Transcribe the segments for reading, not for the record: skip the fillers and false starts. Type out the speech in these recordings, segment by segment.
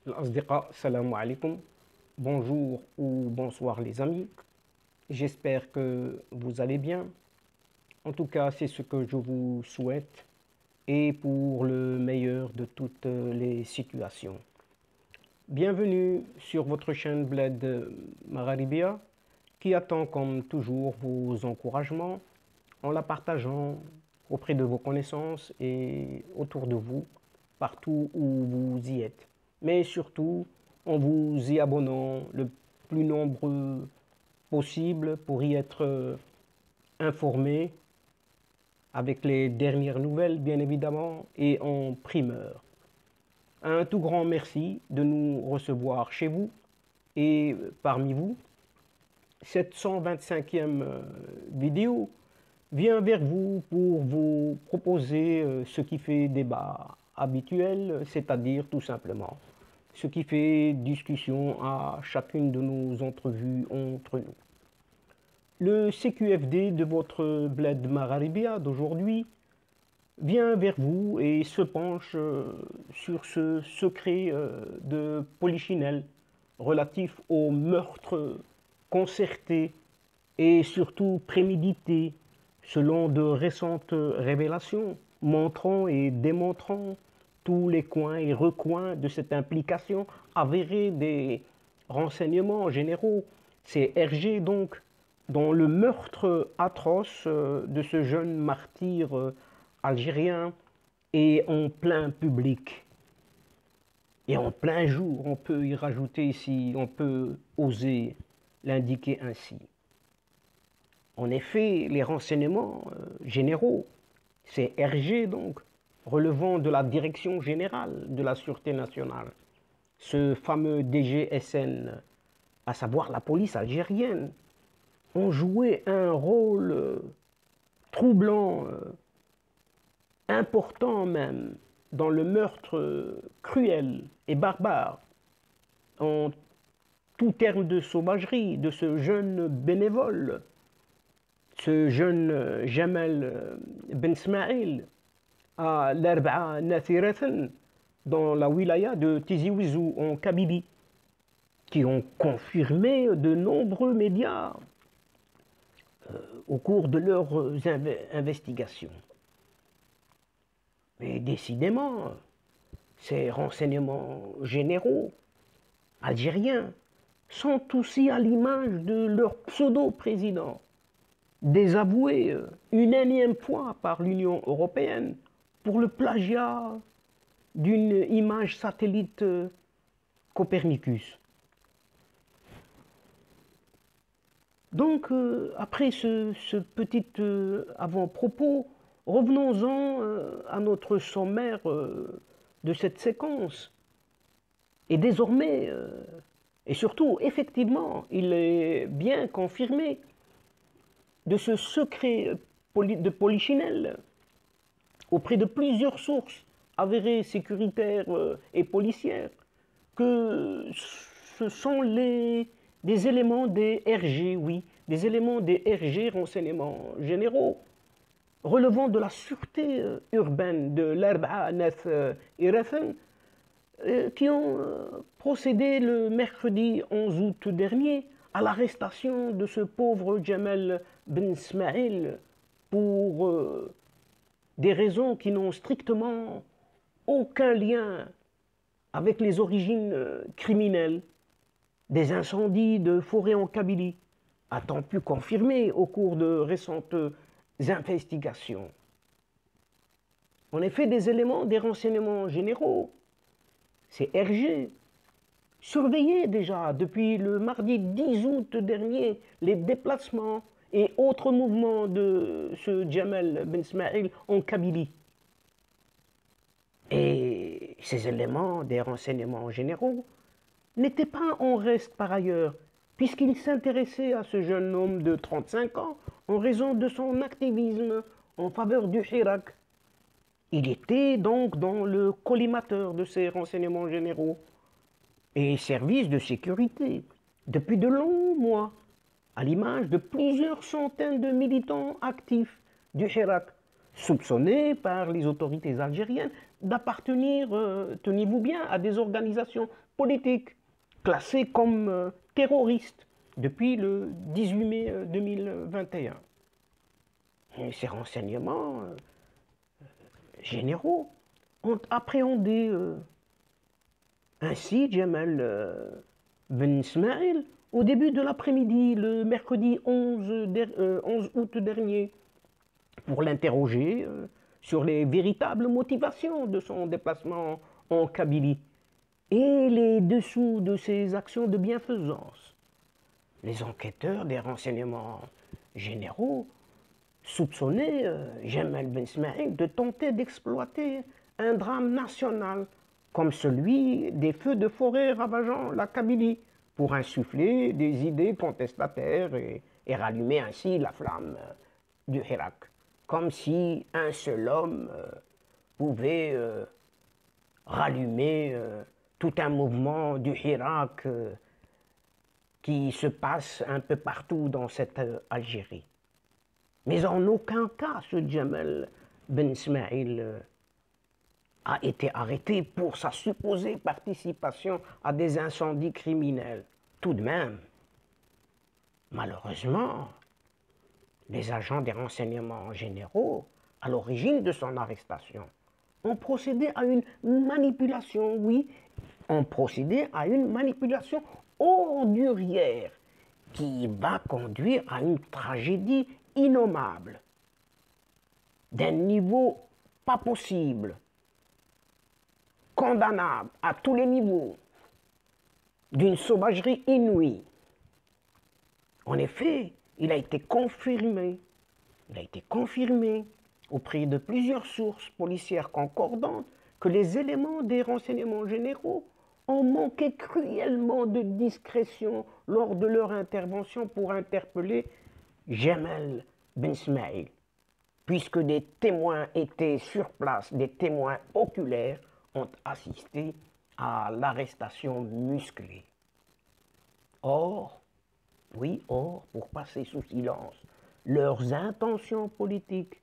الأصدقاء السلام عليكم. Bonjour ou bonsoir les amis. J'espère que vous allez bien. En tout cas, c'est ce que je vous souhaite et pour le meilleur de toutes les situations. Bienvenue sur votre chaîne Bled Magharibia qui attend comme toujours vos encouragements en la partageant auprès de vos connaissances et autour de vous, partout où vous y êtes. Mais surtout en vous y abonnant le plus nombreux possible pour y être informé avec les dernières nouvelles, bien évidemment, et en primeur. Un tout grand merci de nous recevoir chez vous et parmi vous. Cette 125e vidéo vient vers vous pour vous proposer ce qui fait débat habituel, c'est-à-dire tout simplement ce qui fait discussion à chacune de nos entrevues entre nous. Le CQFD de votre Bled Magharibia d'aujourd'hui vient vers vous et se penche sur ce secret de Polichinelle relatif au meurtre concerté et surtout prémédité selon de récentes révélations montrant et démontrant tous les coins et recoins de cette implication avérée des renseignements généraux, c'est RG donc, dans le meurtre atroce de ce jeune martyr algérien et en plein public. Et en plein jour, on peut y rajouter ici, on peut oser l'indiquer ainsi. En effet, les renseignements généraux, c'est RG donc, relevant de la Direction générale de la Sûreté nationale, ce fameux DGSN, à savoir la police algérienne, ont joué un rôle troublant, important même, dans le meurtre cruel et barbare, en tout terme de sauvagerie, de ce jeune bénévole, ce jeune Jamel Ben Smaïl, à l'Arba'a Nathirathan, dans la wilaya de Tizi Ouzou en Kabylie, qui ont confirmé de nombreux médias au cours de leurs investigations. Mais décidément, ces renseignements généraux algériens sont aussi à l'image de leur pseudo-président, désavoué une énième fois par l'Union européenne pour le plagiat d'une image satellite Copernicus. Donc, après ce petit avant-propos, revenons-en à notre sommaire de cette séquence. Et désormais, et surtout, effectivement, il est bien confirmé de ce secret de Polichinelle auprès de plusieurs sources avérées sécuritaires et policières que ce sont des éléments des RG, oui, des éléments des RG, renseignements généraux, relevant de la sûreté urbaine de l'Arba'a Nathirathan, qui ont procédé le mercredi 11 août dernier à l'arrestation de ce pauvre Jamel Ben Smaïl pour des raisons qui n'ont strictement aucun lien avec les origines criminelles des incendies de forêt en Kabylie, a-t-on pu confirmer au cours de récentes investigations. En effet, des éléments des renseignements généraux, c'est RG, surveillaient déjà depuis le mardi 10 août dernier les déplacements et autres mouvements de ce Jamel Ben Smaïl en Kabylie. Et ces éléments des renseignements généraux n'étaient pas en reste par ailleurs, puisqu'il s'intéressait à ce jeune homme de 35 ans en raison de son activisme en faveur du Hirak. Il était donc dans le collimateur de ces renseignements généraux et services de sécurité depuis de longs mois, à l'image de plusieurs centaines de militants actifs du Hirak, soupçonnés par les autorités algériennes d'appartenir, tenez-vous bien, à des organisations politiques classées comme terroristes depuis le 18 mai 2021. Et ces renseignements généraux ont appréhendé ainsi Jamal Ben Ismail au début de l'après-midi, le mercredi 11 août dernier, pour l'interroger sur les véritables motivations de son déplacement en Kabylie et les dessous de ses actions de bienfaisance. Les enquêteurs des renseignements généraux soupçonnaient Jamal Ben Ismail de tenter d'exploiter un drame national comme celui des feux de forêt ravageant la Kabylie pour insuffler des idées contestataires et rallumer ainsi la flamme du Hirak, comme si un seul homme pouvait rallumer tout un mouvement du Hirak qui se passe un peu partout dans cette Algérie. Mais en aucun cas ce Jamal Ben Ismail a été arrêté pour sa supposée participation à des incendies criminels. Tout de même, malheureusement, les agents des renseignements généraux, à l'origine de son arrestation, ont procédé à une manipulation, oui, ont procédé à une manipulation ordurière qui va conduire à une tragédie innommable, d'un niveau pas possible, condamnable à tous les niveaux, d'une sauvagerie inouïe. En effet, il a été confirmé auprès de plusieurs sources policières concordantes que les éléments des renseignements généraux ont manqué cruellement de discrétion lors de leur intervention pour interpeller Jamal Ben Ismail, puisque des témoins étaient sur place, des témoins oculaires ont assisté à l'arrestation musclée. Or, pour passer sous silence leurs intentions politiques,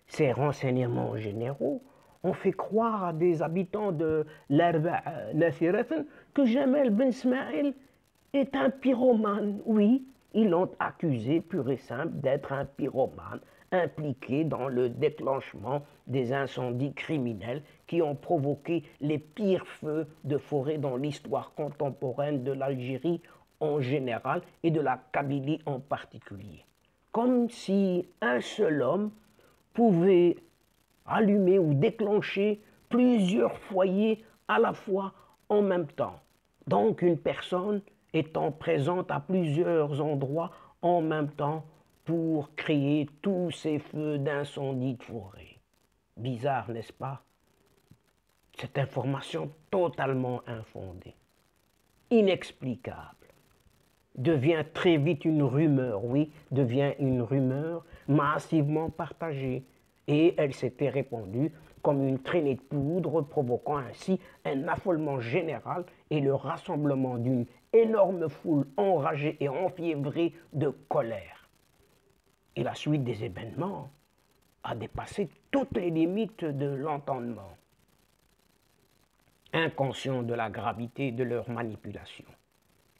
ces renseignements généraux ont fait croire à des habitants de l'Arba'a Nasiratan que Jamal Ben Ismail est un pyromane. Oui, ils l'ont accusé pur et simple d'être un pyromane impliqué dans le déclenchement des incendies criminels qui ont provoqué les pires feux de forêt dans l'histoire contemporaine de l'Algérie en général et de la Kabylie en particulier. Comme si un seul homme pouvait allumer ou déclencher plusieurs foyers à la fois en même temps. Donc une personne étant présente à plusieurs endroits en même temps pour créer tous ces feux d'incendie de forêt. Bizarre, n'est-ce pas? Cette information totalement infondée, inexplicable, devient très vite une rumeur, oui, devient une rumeur massivement partagée. Et elle s'était répandue comme une traînée de poudre, provoquant ainsi un affolement général et le rassemblement d'une énorme foule enragée et enfiévrée de colère. Et la suite des événements a dépassé toutes les limites de l'entendement. Inconscients de la gravité de leur manipulation,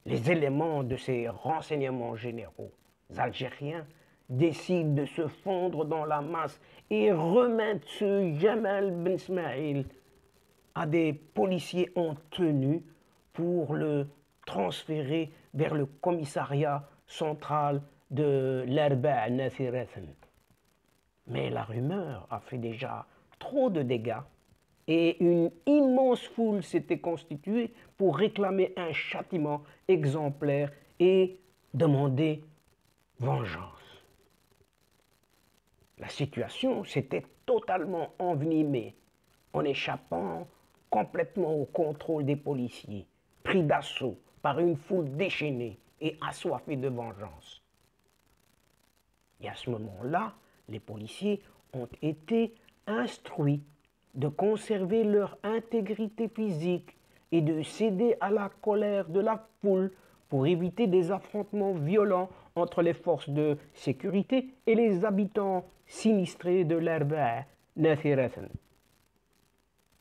les éléments de ces renseignements généraux algériens décident de se fondre dans la masse et remettre ce Jamal Ben Ismail à des policiers en tenue pour le transférer vers le commissariat central de l'Arba'a Nasiratan. Mais la rumeur a fait déjà trop de dégâts et une immense foule s'était constituée pour réclamer un châtiment exemplaire et demander vengeance. La situation s'était totalement envenimée en échappant complètement au contrôle des policiers, pris d'assaut par une foule déchaînée et assoiffée de vengeance. Et à ce moment-là, les policiers ont été instruits de conserver leur intégrité physique et de céder à la colère de la foule pour éviter des affrontements violents entre les forces de sécurité et les habitants sinistrés de l'Arba'a Nasiratan.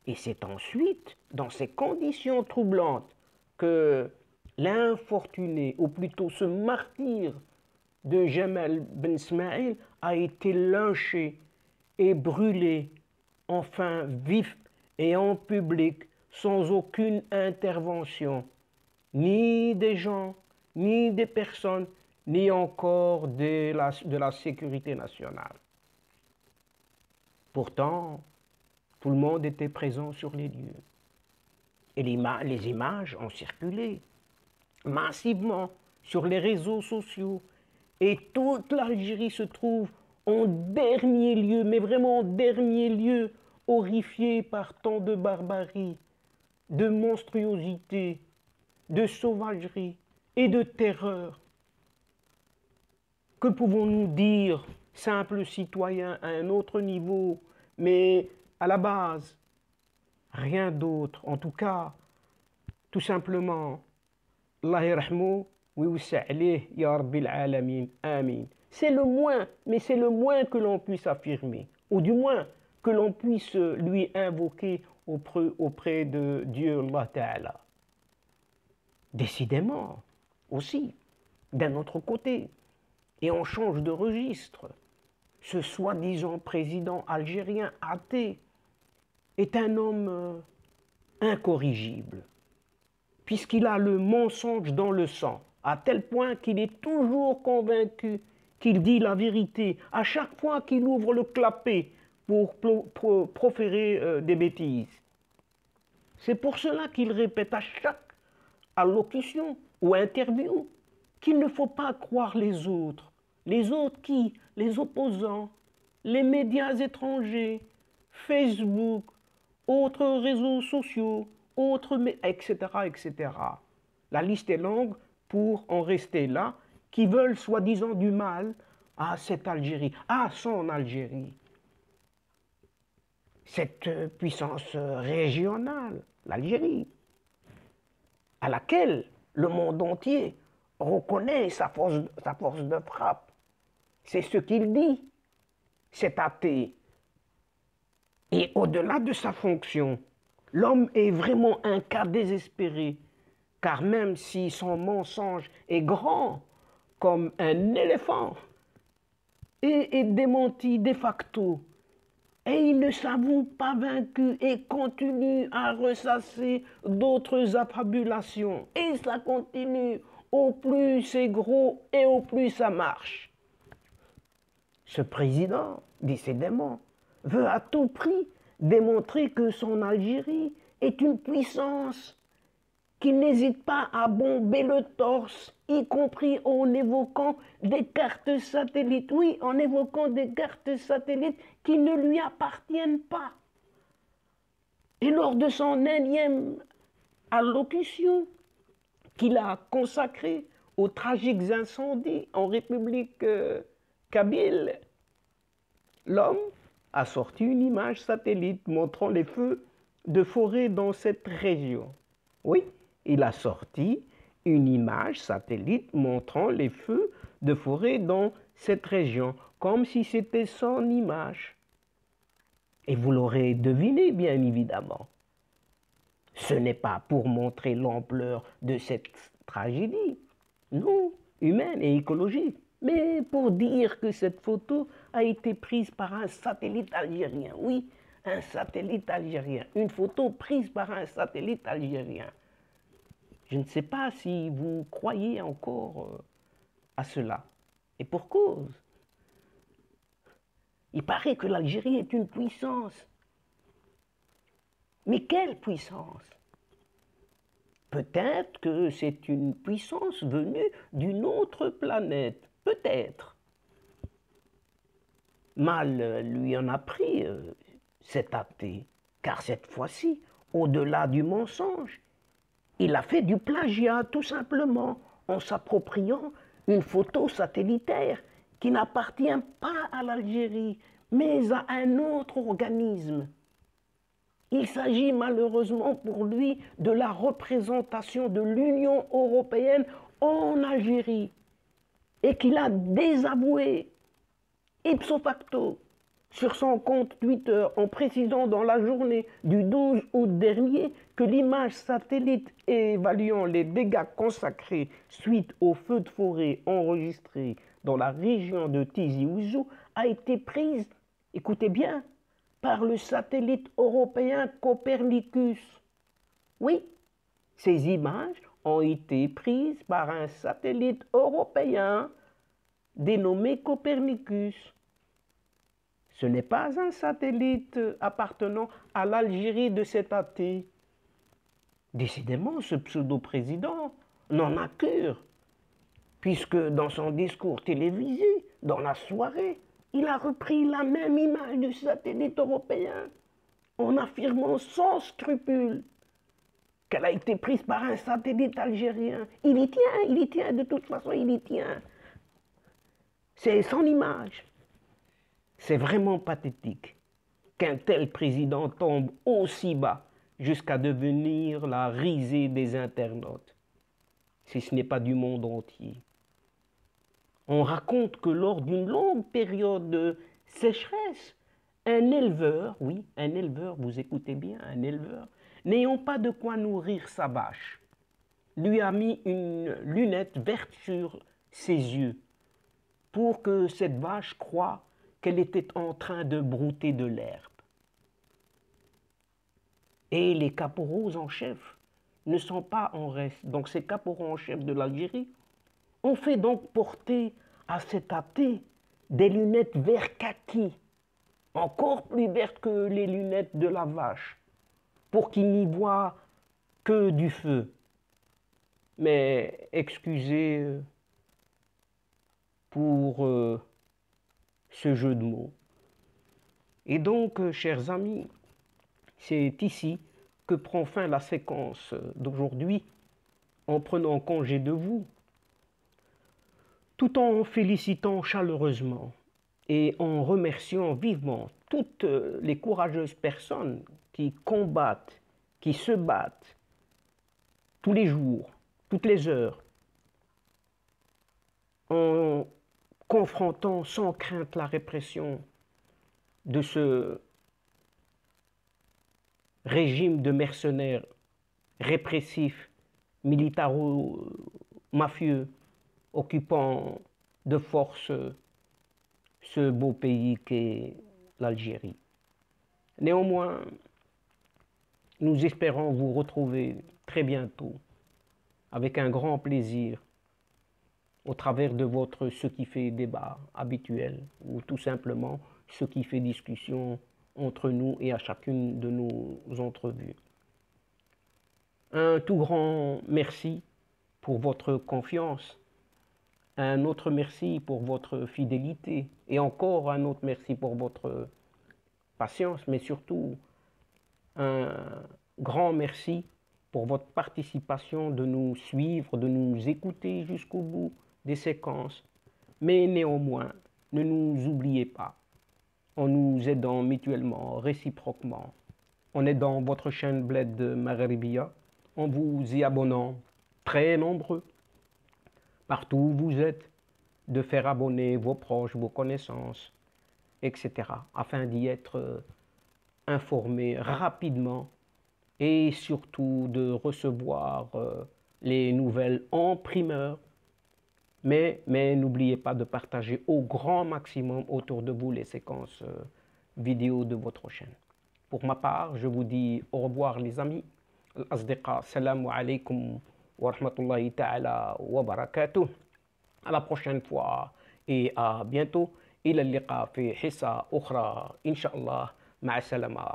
Et c'est ensuite, dans ces conditions troublantes, que l'infortuné, ou plutôt ce martyr de Jamal Ben Ismaïl, a été lynché et brûlé, enfin vif et en public, sans aucune intervention, ni des gens, ni des personnes, ni encore de la sécurité nationale. Pourtant, tout le monde était présent sur les lieux. Et les images ont circulé massivement sur les réseaux sociaux. Et toute l'Algérie se trouve en dernier lieu, mais vraiment en dernier lieu, horrifiée par tant de barbarie, de monstruosité, de sauvagerie et de terreur. Que pouvons-nous dire, simples citoyens, à un autre niveau, mais à la base, rien d'autre. En tout cas, tout simplement, Allah yarhamou wa yuwassa' alayh ya rabbil alamin. Amin. C'est le moins, mais c'est le moins que l'on puisse affirmer, ou du moins que l'on puisse lui invoquer auprès de Dieu Allah Ta'ala. Décidément, aussi, d'un autre côté, et on change de registre, ce soi-disant président algérien athée est un homme incorrigible, puisqu'il a le mensonge dans le sang, à tel point qu'il est toujours convaincu qu'il dit la vérité à chaque fois qu'il ouvre le clapet pour proférer des bêtises. C'est pour cela qu'il répète à chaque allocution ou interview qu'il ne faut pas croire les autres. Les autres qui? Les opposants, les médias étrangers, Facebook, autres réseaux sociaux, etc., etc. La liste est longue pour en rester là, qui veulent soi-disant du mal à cette Algérie, à son Algérie. Cette puissance régionale, l'Algérie, à laquelle le monde entier reconnaît sa force de frappe. C'est ce qu'il dit, cet athée. Et au-delà de sa fonction, l'homme est vraiment un cas désespéré, car même si son mensonge est grand comme un éléphant et est démenti de facto, et il ne s'avoue pas vaincu et continue à ressasser d'autres affabulations. Et ça continue, au plus c'est gros et au plus ça marche. Ce président, décidément, veut à tout prix démontrer que son Algérie est une puissance, qu'il n'hésite pas à bomber le torse, y compris en évoquant des cartes satellites. Oui, en évoquant des cartes satellites qui ne lui appartiennent pas. Et lors de son énième allocution qu'il a consacrée aux tragiques incendies en République kabyle, l'homme a sorti une image satellite montrant les feux de forêt dans cette région. Oui, il a sorti une image satellite montrant les feux de forêt dans cette région, comme si c'était son image. Et vous l'aurez deviné, bien évidemment. Ce n'est pas pour montrer l'ampleur de cette tragédie, non, humaine et écologique, mais pour dire que cette photo a été prise par un satellite algérien. Oui, un satellite algérien. Une photo prise par un satellite algérien. Je ne sais pas si vous croyez encore à cela. Et pour cause. Il paraît que l'Algérie est une puissance. Mais quelle puissance? Peut-être que c'est une puissance venue d'une autre planète. Peut-être. Mal lui en a pris cet athée, car cette fois-ci, au-delà du mensonge, il a fait du plagiat tout simplement en s'appropriant une photo satellitaire qui n'appartient pas à l'Algérie, mais à un autre organisme. Il s'agit malheureusement pour lui de la représentation de l'Union européenne en Algérie et qu'il a désavoué ipso facto sur son compte Twitter en précisant dans la journée du 12 août dernier que l'image satellite évaluant les dégâts consacrés suite aux feux de forêt enregistrés dans la région de Tizi Ouzou a été prise, écoutez bien, par le satellite européen Copernicus. Oui, ces images ont été prises par un satellite européen dénommé Copernicus. Ce n'est pas un satellite appartenant à l'Algérie de cet athée. Décidément, ce pseudo-président n'en a cure, puisque dans son discours télévisé, dans la soirée, il a repris la même image du satellite européen, en affirmant sans scrupule qu'elle a été prise par un satellite algérien. Il y tient, de toute façon, il y tient. C'est son image. C'est vraiment pathétique qu'un tel président tombe aussi bas jusqu'à devenir la risée des internautes, si ce n'est pas du monde entier. On raconte que lors d'une longue période de sécheresse, un éleveur, oui, un éleveur, vous écoutez bien, un éleveur, n'ayant pas de quoi nourrir sa vache, lui a mis une lunette verte sur ses yeux pour que cette vache croie qu'elle était en train de brouter de l'herbe. Et les caporaux en chef ne sont pas en reste. Donc ces caporaux en chef de l'Algérie ont fait donc porter à cet athée des lunettes vert kaki, encore plus vertes que les lunettes de la vache, pour qu'il n'y voit que du feu. Mais excusez pour ce jeu de mots. Et donc, chers amis, c'est ici que prend fin la séquence d'aujourd'hui, en prenant congé de vous, tout en félicitant chaleureusement et en remerciant vivement toutes les courageuses personnes qui combattent, qui se battent tous les jours, toutes les heures, en confrontant sans crainte la répression de ce régime de mercenaires répressifs, militaro-mafieux, occupant de force ce beau pays qu'est l'Algérie. Néanmoins, nous espérons vous retrouver très bientôt avec un grand plaisir au travers de votre ce qui fait débat habituel ou tout simplement ce qui fait discussion entre nous et à chacune de nos entrevues. Un tout grand merci pour votre confiance, un autre merci pour votre fidélité et encore un autre merci pour votre patience, mais surtout un grand merci pour votre participation de nous suivre, de nous écouter jusqu'au bout des séquences. Mais néanmoins, ne nous oubliez pas, en nous aidant mutuellement, réciproquement, en aidant votre chaîne Bled de Maghribia, en vous y abonnant, très nombreux, partout où vous êtes, de faire abonner vos proches, vos connaissances, etc., afin d'y être informés rapidement et surtout de recevoir les nouvelles en primeur. Mais n'oubliez pas de partager au grand maximum autour de vous les séquences vidéo de votre chaîne. Pour ma part, je vous dis au revoir les amis. Al-Asdiqa, salam alaykum wa rahmatullahi ta'ala wa barakatuh. À la prochaine fois et à bientôt. إلى اللقاء في حصة أخرى إن شاء الله. مع السلامة.